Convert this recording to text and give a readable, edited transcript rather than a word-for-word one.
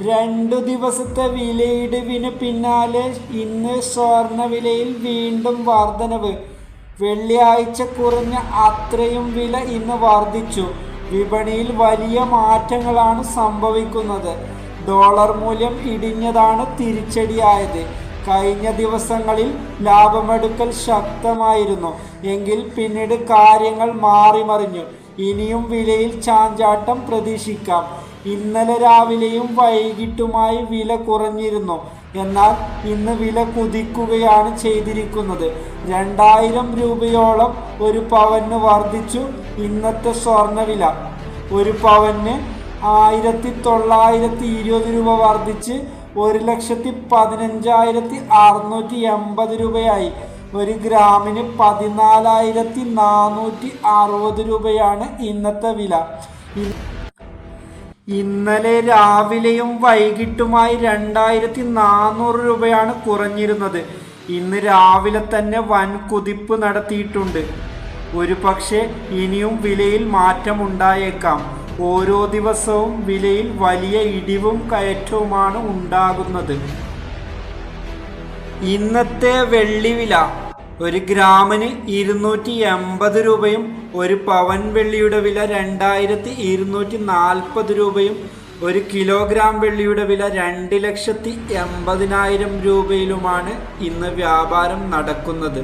രണ്ടു ദിവസത്തെ വിലയിടിവിന് പിന്നാലെ ഇന്ന് സ്വർണ്ണവിലയിൽ വീണ്ടും വർധനവ്. വെള്ളിയാഴ്ച കുറഞ്ഞ അത്രയും വില ഇന്ന് വർദ്ധിച്ചു. വിപണിയിൽ വലിയ മാറ്റങ്ങളാണ് സംഭവിക്കുന്നത്. ഡോളർ മൂല്യം ഇടിഞ്ഞതാണ് തിരിച്ചടിയായത്. കഴിഞ്ഞ ദിവസങ്ങളിൽ ലാഭമെടുക്കൽ ശക്തമായിരുന്നു. എങ്കിൽ പിന്നീട് കാര്യങ്ങൾ മാറിമറിഞ്ഞു. ഇനിയും വിലയിൽ ചാഞ്ചാട്ടം പ്രതീക്ഷിക്കാം. ഇന്നലെ രാവിലെയും വൈകിട്ടുമായി വില കുറഞ്ഞിരുന്നു. എന്നാൽ ഇന്ന് വില കുതിക്കുകയാണ് ചെയ്തിരിക്കുന്നത്. 2000 രൂപയോളം ഒരു പവന് വർദ്ധിച്ചു. ഇന്നത്തെ സ്വർണ്ണവില ഒരു പവന് 1920 രൂപ വർദ്ധിച്ച് 1,15,680 രൂപയായി. ഒരു ഗ്രാമിന് 14,460 രൂപയാണ് ഇന്നത്തെ വില. ഇന്നലെ രാവിലെയും വൈകിട്ടുമായി 2,400 രൂപയാണ് കുറഞ്ഞിരുന്നത്. ഇന്ന് രാവിലെ തന്നെ വൻ കുതിപ്പ് നടത്തിയിട്ടുണ്ട്. ഒരു പക്ഷേ ഇനിയും വിലയിൽ മാറ്റമുണ്ടായേക്കാം. ഓരോ ദിവസവും വിലയിൽ വലിയ ഇടിവും കയറ്റവുമാണ് ഉണ്ടാകുന്നത്. ഇന്നത്തെ വെള്ളിവില ഒരു ഗ്രാമിന് 280 രൂപയും ഒരു പവൻ വെള്ളിയുടെ വില 2,240 രൂപയും ഒരു കിലോഗ്രാം വെള്ളിയുടെ വില 2,80,000 രൂപയിലുമാണ് ഇന്ന് വ്യാപാരം നടക്കുന്നത്.